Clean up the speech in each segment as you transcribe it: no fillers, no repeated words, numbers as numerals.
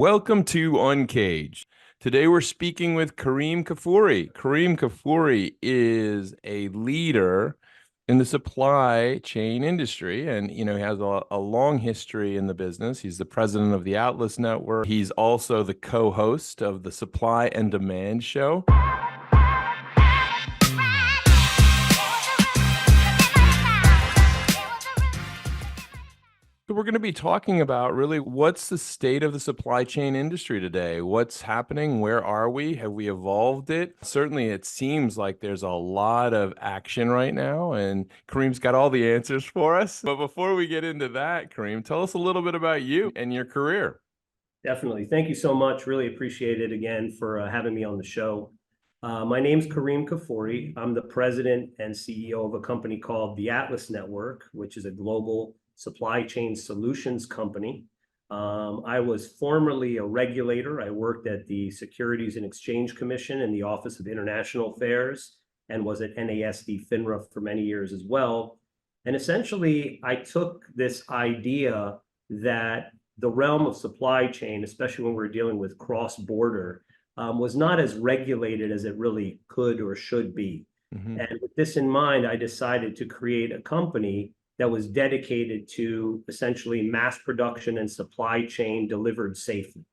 Welcome to UNCAGED. Today we're speaking with Kerim Kfuri. Kerim Kfuri is a leader in the supply chain industry, and he has a long history in the business. He's the president of the Atlas Network. He's also the co-host of the Supply and Demand Show. So we're going to be talking about really what's the state of the supply chain industry today? What's happening? Where are we? Have we evolved it? Certainly, it seems like there's a lot of action right now, and Kerim's got all the answers for us. But before we get into that, Kerim, tell us a little bit about you and your career. Definitely. Thank you so much. Really appreciate it again for having me on the show. My name's Kerim Kfuri. I'm the president and CEO of a company called the Atlas Network, which is a global supply chain solutions company. I was formerly a regulator. I worked at the Securities and Exchange Commission in the Office of International Affairs and was at NASD FINRA for many years as well. And essentially, I took this idea that the realm of supply chain, especially when we're dealing with cross-border, was not as regulated as it really could or should be. And with this in mind, I decided to create a company that was dedicated to essentially mass production and supply chain delivered safely.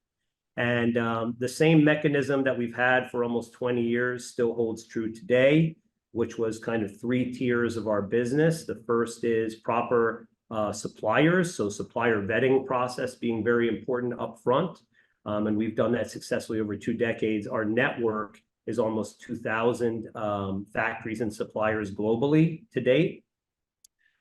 And the same mechanism that we've had for almost 20 years still holds true today, which was kind of three tiers of our business. The first is proper suppliers, so supplier vetting process being very important upfront. And we've done that successfully over 2 decades. Our network is almost 2,000 factories and suppliers globally to date.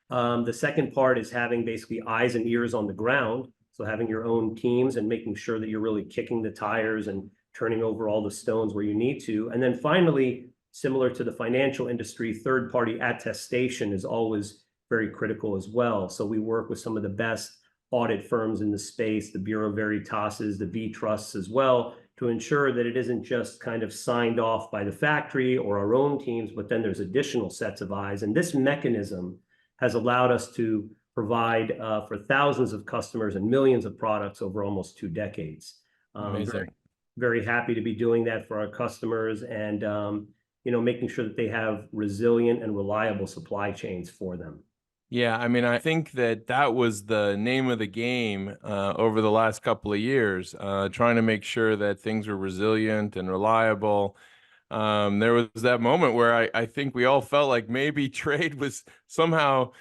The second part is having basically eyes and ears on the ground. So having your own teams and making sure that you're really kicking the tires and turning over all the stones where you need to. And then finally, similar to the financial industry, third-party attestation is always very critical as well. So we work with some of the best audit firms in the space, the Bureau Veritases, the V Trusts as well, to ensure that it isn't just kind of signed off by the factory or our own teams, but then there's additional sets of eyes. And this mechanism has allowed us to provide for thousands of customers and millions of products over almost 2 decades. Amazing. Very happy to be doing that for our customers and making sure that they have resilient and reliable supply chains for them. Yeah, I mean, I think that was the name of the game over the last couple of years, trying to make sure that things were resilient and reliable. There was that moment where I think we all felt like maybe trade was somehow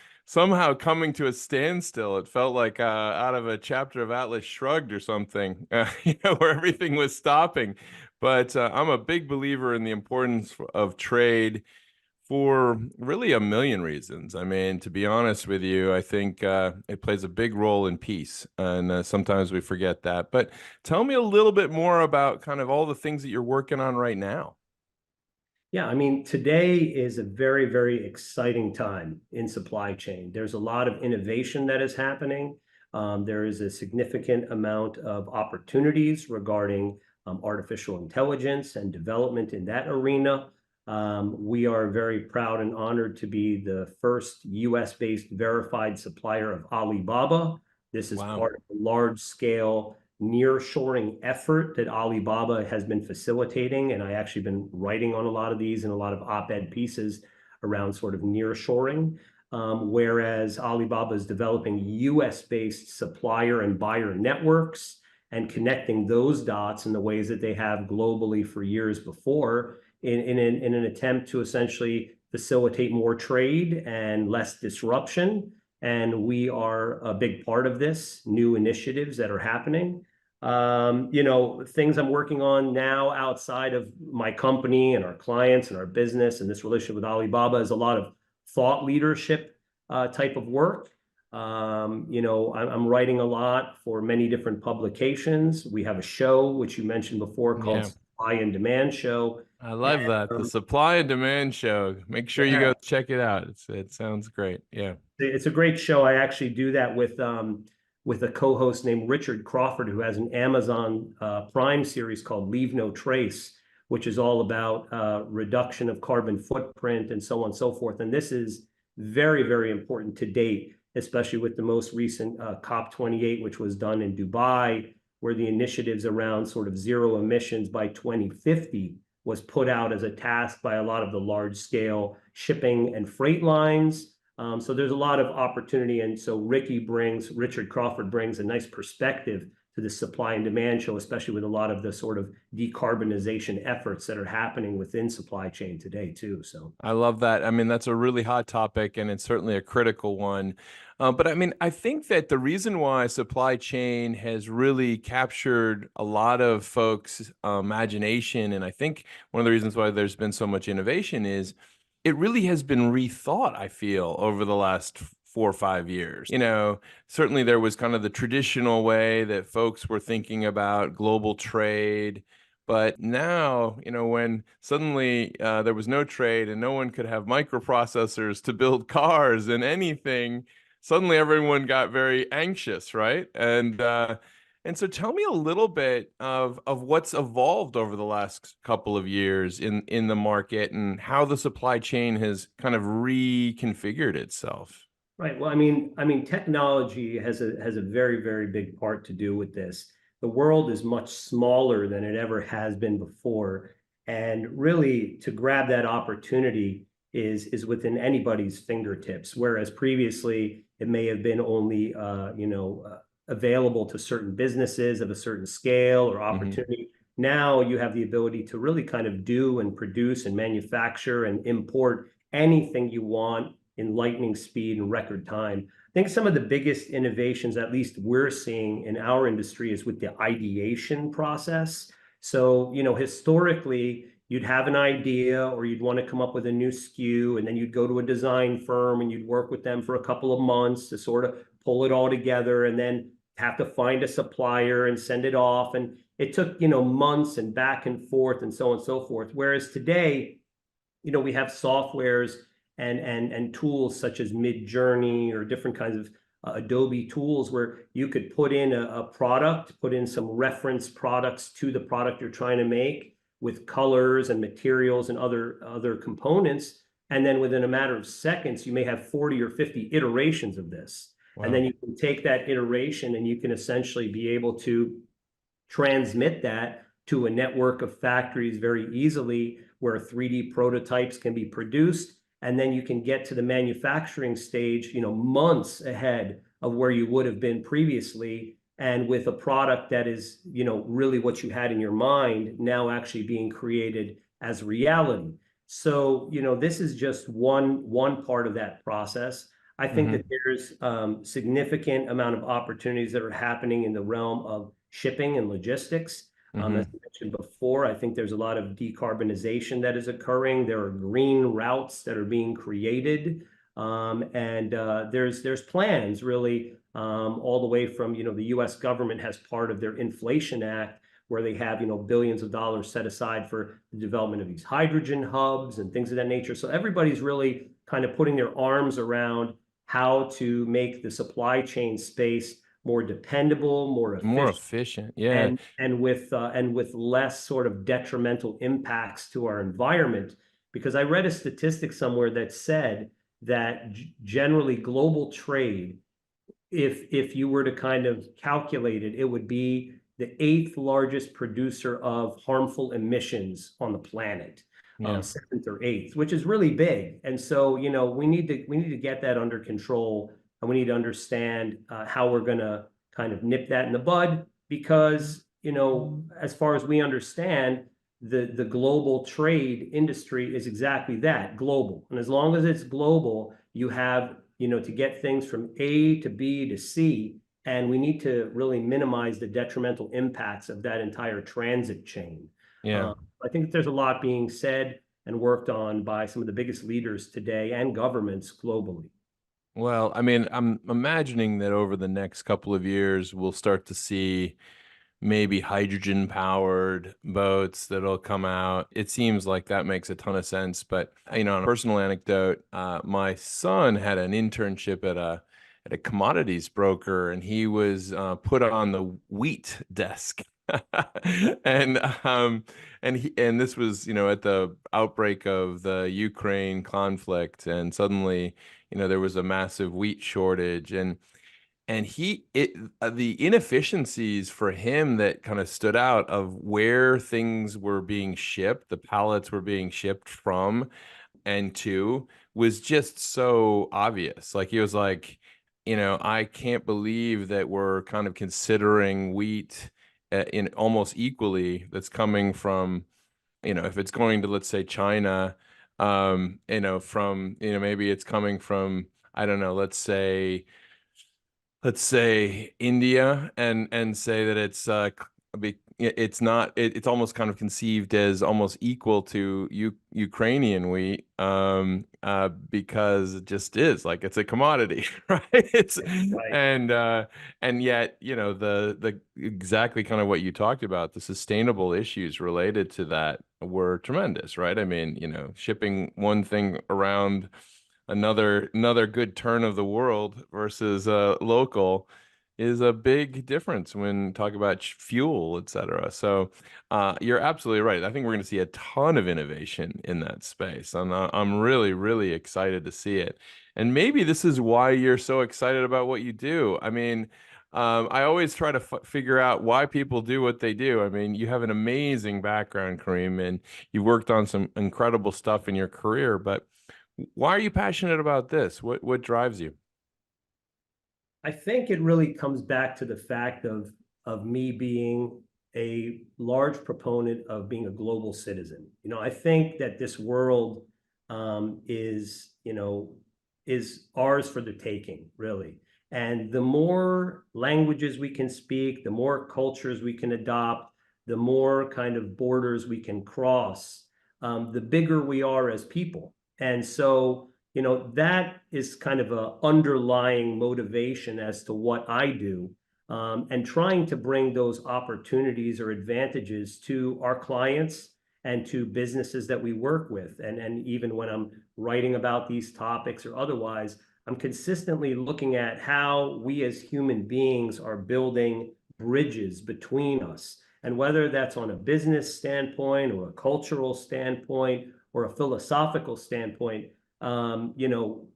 coming to a standstill. It felt like out of a chapter of Atlas Shrugged or something, where everything was stopping. But I'm a big believer in the importance of trade for really a million reasons. I mean, to be honest with you, I think it plays a big role in peace, and sometimes we forget that. But tell me a little bit more about kind of all the things that you're working on right now. Yeah, I mean, today is a very, very exciting time in supply chain. There's a lot of innovation that is happening. There is a significant amount of opportunities regarding artificial intelligence and development in that arena. We are very proud and honored to be the first US-based verified supplier of Alibaba. This is part of a large-scale nearshoring effort that Alibaba has been facilitating, and I actually been writing on a lot of these and a lot of op-ed pieces around sort of nearshoring, whereas Alibaba is developing US-based supplier and buyer networks and connecting those dots in the ways that they have globally for years before in an attempt to essentially facilitate more trade and less disruption. And we are a big part of this, new initiatives that are happening. Things I'm working on now outside of my company and our clients and our business and this relationship with Alibaba is a lot of thought leadership type of work. I'm writing a lot for many different publications. We have a show, which you mentioned before, called Supply and Demand Show. I love that. The Supply and Demand Show. Make sure you go check it out. It sounds great. Yeah. It's a great show. I actually do that with a co-host named Richard Crawford, who has an Amazon Prime series called Leave No Trace, which is all about reduction of carbon footprint and so on and so forth. And this is very, very important to date, especially with the most recent COP28, which was done in Dubai, where the initiatives around sort of zero emissions by 2050 was put out as a task by a lot of the large scale shipping and freight lines. So there's a lot of opportunity. And so Richard Crawford brings a nice perspective to the supply and demand show, especially with a lot of the sort of decarbonization efforts that are happening within supply chain today too. So I love that. I mean, that's a really hot topic, and it's certainly a critical one. But I mean, I think that the reason why supply chain has really captured a lot of folks' imagination, and I think one of the reasons why there's been so much innovation is it really has been rethought, I feel, over the last 4 or 5 years. Certainly there was kind of the traditional way that folks were thinking about global trade. But now, when suddenly there was no trade and no one could have microprocessors to build cars and anything, suddenly everyone got very anxious, right? And so tell me a little bit of what's evolved over the last couple of years in the market and how the supply chain has kind of reconfigured itself. right. Well, technology has a very, very big part to do with this. The world is much smaller than it ever has been before. And really, to grab that opportunity is within anybody's fingertips. Whereas previously, it may have been only available to certain businesses of a certain scale or opportunity. Now you have the ability to really kind of do and produce and manufacture and import anything you want in lightning speed and record time. I think some of the biggest innovations, at least we're seeing in our industry, is with the ideation process. So, historically, you'd have an idea or you'd want to come up with a new SKU, and then you'd go to a design firm and you'd work with them for a couple of months to sort of pull it all together and then have to find a supplier and send it off. And it took, months and back and forth and so on and so forth. Whereas today, we have softwares and tools such as Midjourney or different kinds of Adobe tools where you could put in a product, put in some reference products to the product you're trying to make with colors and materials and other components. And then within a matter of seconds, you may have 40 or 50 iterations of this. Wow. And then you can take that iteration and you can essentially be able to transmit that to a network of factories very easily where 3D prototypes can be produced. And then you can get to the manufacturing stage, months ahead of where you would have been previously. And with a product that is, really what you had in your mind now actually being created as reality. So, this is just one part of that process. I think that there's significant amount of opportunities that are happening in the realm of shipping and logistics. As I mentioned before, I think there's a lot of decarbonization that is occurring. There are green routes that are being created. And there's plans really all the way from, the US government has part of their Inflation Act where they have, billions of dollars set aside for the development of these hydrogen hubs and things of that nature. So everybody's really kind of putting their arms around how to make the supply chain space more dependable, more efficient, yeah, and with less sort of detrimental impacts to our environment. Because I read a statistic somewhere that said that generally global trade, if you were to kind of calculate it, it would be the 8th largest producer of harmful emissions on the planet. Yeah. 7th or 8th, which is really big. And so, we need to get that under control, and we need to understand how we're going to kind of nip that in the bud, because, as far as we understand, the global trade industry is exactly that, global. And as long as it's global, you have, to get things from A to B to C, and we need to really minimize the detrimental impacts of that entire transit chain. Yeah. I think there's a lot being said and worked on by some of the biggest leaders today and governments globally. Well, I mean, I'm imagining that over the next couple of years, we'll start to see maybe hydrogen powered boats that'll come out. It seems like that makes a ton of sense. But, on a personal anecdote, my son had an internship at a commodities broker, and he was put on the wheat desk. and and this was at the outbreak of the Ukraine conflict, and suddenly there was a massive wheat shortage, and and the inefficiencies for him that kind of stood out of where things were being shipped, the pallets were being shipped from and to, was just so obvious. Like he was like, I can't believe that we're kind of considering wheat in almost equally that's coming from, if it's going to, let's say, China, from, maybe it's coming from, I don't know, let's say India, and say that it's not, it's almost kind of conceived as almost equal to Ukrainian wheat, because it just is like it's a commodity, right? It's Right. and yet, the exactly kind of what you talked about, the sustainable issues related to that were tremendous, right? I mean, shipping one thing around another good turn of the world versus local is a big difference when talking about fuel, et cetera. So you're absolutely right. I think we're going to see a ton of innovation in that space. I'm really, really excited to see it. And maybe this is why you're so excited about what you do. I mean, I always try to figure out why people do what they do. I mean, you have an amazing background, Kareem, and you've worked on some incredible stuff in your career, but why are you passionate about this? What drives you? I think it really comes back to the fact of me being a large proponent of being a global citizen. I think that this world is ours for the taking, really. And the more languages we can speak, the more cultures we can adopt, the more kind of borders we can cross, the bigger we are as people. And so that is kind of a underlying motivation as to what I do, and trying to bring those opportunities or advantages to our clients and to businesses that we work with. And even when I'm writing about these topics or otherwise, I'm consistently looking at how we as human beings are building bridges between us. And whether that's on a business standpoint or a cultural standpoint or a philosophical standpoint, um, you know,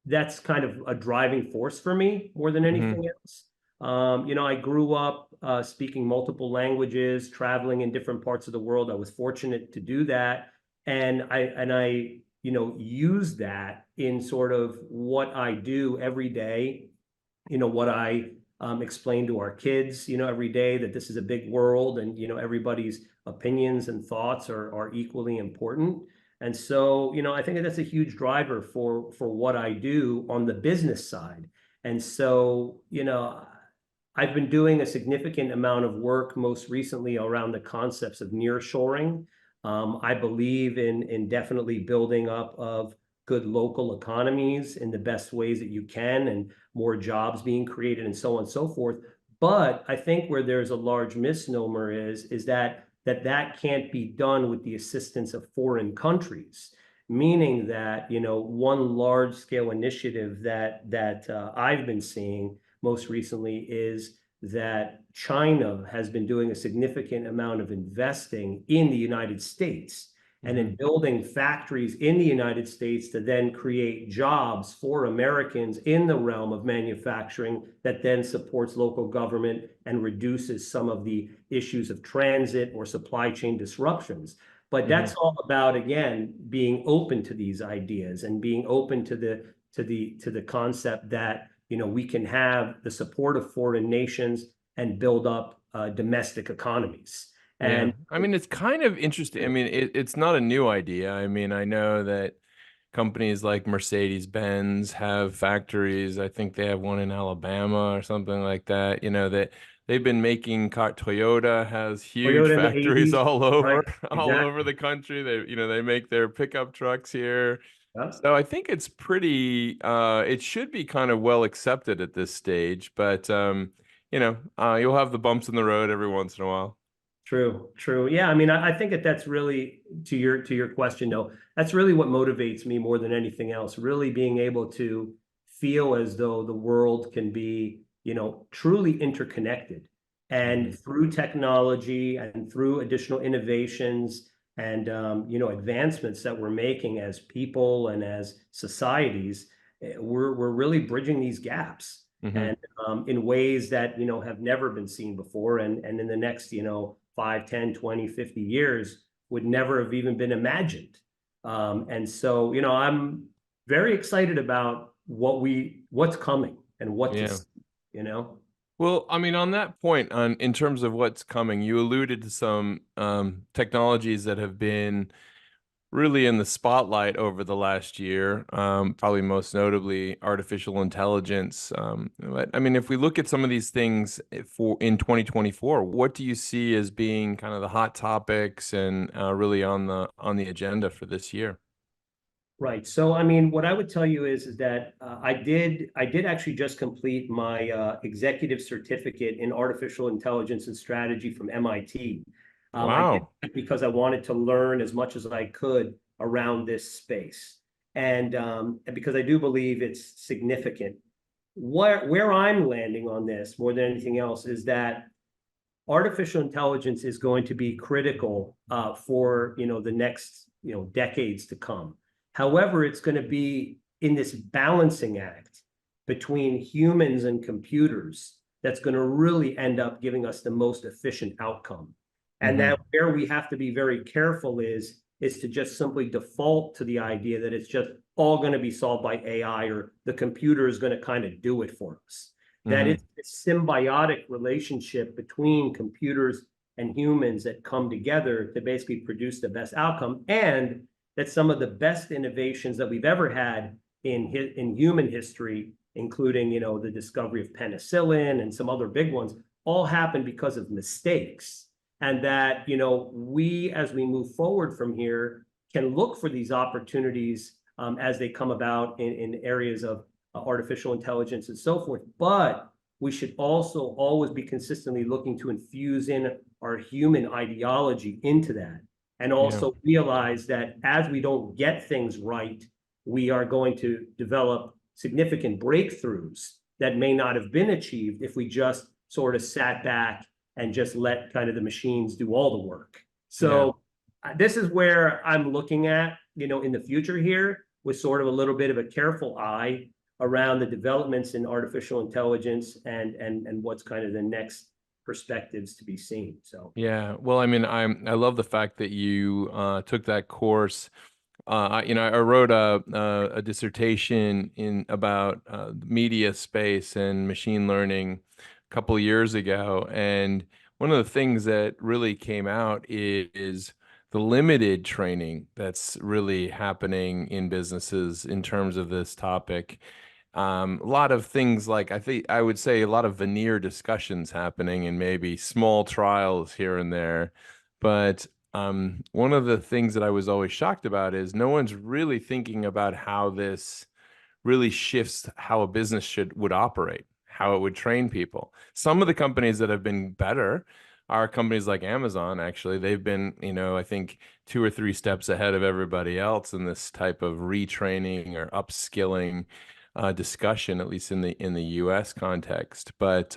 that's kind of a driving force for me more than Hmm. anything else. I grew up speaking multiple languages, traveling in different parts of the world. I was fortunate to do that, and I use that in sort of what I do every day. What I explain to our kids, every day, that this is a big world, and everybody's opinions and thoughts are equally important. And so, I think that's a huge driver for what I do on the business side. And so, I've been doing a significant amount of work most recently around the concepts of nearshoring. I believe in definitely building up of good local economies in the best ways that you can, and more jobs being created and so on and so forth. But I think where there's a large misnomer is that can't be done with the assistance of foreign countries. Meaning that, one large scale initiative that I've been seeing most recently is that China has been doing a significant amount of investing in the United States and in Hmm. building factories in the United States to then create jobs for Americans in the realm of manufacturing that then supports local government and reduces some of the issues of transit or supply chain disruptions. But Hmm. that's all about, again, being open to these ideas and being open to the concept that we can have the support of foreign nations and build up domestic economies. Yeah. And I mean, it's kind of interesting. I mean, it's not a new idea. I mean, I know that companies like Mercedes-Benz have factories. I think they have one in Alabama or something like that. That they've been making car. Toyota has huge Toyota in the factories 80s, all right? over, all over Exactly. the country. They make their pickup trucks here. Yeah. So I think it's pretty, it should be kind of well accepted at this stage, but you'll have the bumps in the road every once in a while. True, true. Yeah, I mean, I think that's really to your question, though. That's really what motivates me more than anything else. Really being able to feel as though the world can be, truly interconnected, Hmm. and through technology and through additional innovations and advancements that we're making as people and as societies, we're really bridging these gaps. Hmm. and in ways that, have never been seen before. And in the next, 5, 10, 20, 50 years would never have even been imagined. And so, I'm very excited about what's coming and what to Yeah. see, you know? Well, I mean, on that point, on in terms of what's coming, you alluded to some technologies that have been really in the spotlight over the last year, probably most notably artificial intelligence. But I mean, if we look at some of these things for in 2024, what do you see as being kind of the hot topics and really on the agenda for this year? Right. So, I mean, what I would tell you is that I did actually just complete my executive certificate in artificial intelligence and strategy from MIT. I did Wow. that because I wanted to learn as much as I could around this space, and because I do believe it's significant. Where I'm landing on this more than anything else is that artificial intelligence is going to be critical for the next decades to come. However, it's going to be in this balancing act between humans and computers that's going to really end up giving us the most efficient outcome. And that Hmm. where we have to be very careful is to just simply default to the idea that it's just all going to be solved by AI, or the computer is going to kind of do it for us. That Hmm. it's a symbiotic relationship between computers and humans that come together to basically produce the best outcome, and that some of the best innovations that we've ever had in human history, including the discovery of penicillin and some other big ones, all happened because of mistakes. And that we, as we move forward from here, can look for these opportunities as they come about in areas of artificial intelligence and so forth. But we should also always be consistently looking to infuse in our human ideology into that, and Yeah. also realize that as we don't get things right, we are going to develop significant breakthroughs that may not have been achieved if we just sort of sat back and just let kind of the machines do all the work. Yeah. So this is where I'm looking at, in the future here, with sort of a little bit of a careful eye around the developments in artificial intelligence, and what's kind of the next perspectives to be seen. So Yeah. Well, I mean, I love the fact that you took that course. I wrote a dissertation in about media space and machine learning a couple of years ago, and one of the things that really came out is the limited training that's really happening in businesses in terms of this topic. A lot of things like I think I would say a lot of veneer discussions happening and maybe small trials here and there. But one of the things that I was always shocked about is no one's really thinking about how this really shifts how a business would operate, how it would train people. Some of the companies that have been better are companies like Amazon, actually. They've been, I think 2 or 3 steps ahead of everybody else in this type of retraining or upskilling discussion, at least in the US context. But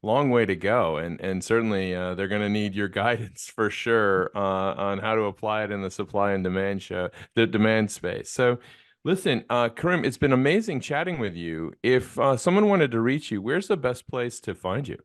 long way to go, and certainly they're going to need your guidance for sure on how to apply it in the supply and the demand space. So listen, Karim, it's been amazing chatting with you. If someone wanted to reach you, where's the best place to find you?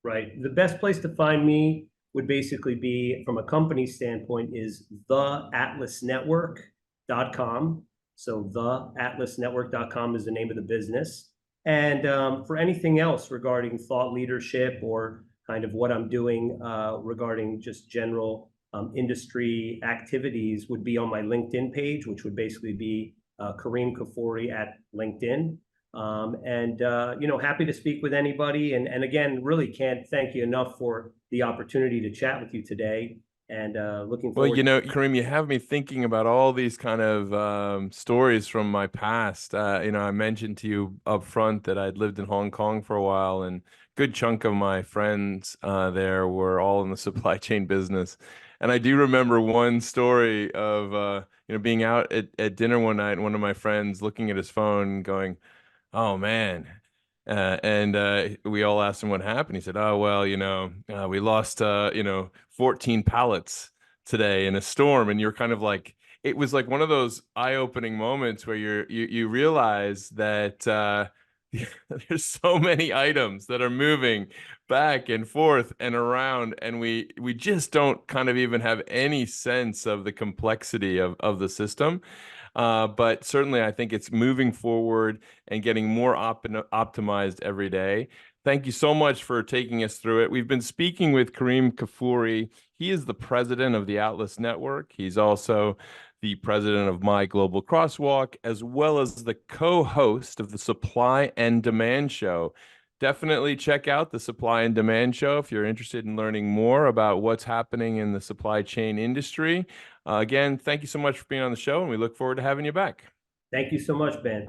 right. The best place to find me would basically be, from a company standpoint, is theatlasnetwork.com. So theatlasnetwork.com is the name of the business. And for anything else regarding thought leadership, or kind of what I'm doing regarding just general industry activities, would be on my LinkedIn page, which would basically be Kerim Kfuri at LinkedIn. And happy to speak with anybody. And again, really can't thank you enough for the opportunity to chat with you today. And looking Well, forward. Kareem, you have me thinking about all these kind of stories from my past. I mentioned to you up front that I'd lived in Hong Kong for a while, and good chunk of my friends there were all in the supply chain business. And I do remember one story of being out at dinner one night, and one of my friends looking at his phone, going, "Oh man." And we all asked him what happened. He said, "Oh, well, we lost, 14 pallets today in a storm." And you're kind of like, it was like one of those eye-opening moments where you realize that there's so many items that are moving back and forth and around, and we just don't kind of even have any sense of the complexity of the system. But certainly, I think it's moving forward and getting more optimized every day. Thank you so much for taking us through it. We've been speaking with Kerim Kfuri. He is the president of the Atlas Network. He's also the president of My Global Crosswalk, as well as the co-host of the Supply and Demand Show. Definitely check out the Supply and Demand Show if you're interested in learning more about what's happening in the supply chain industry. Again, thank you so much for being on the show, and we look forward to having you back. Thank you so much, Ben.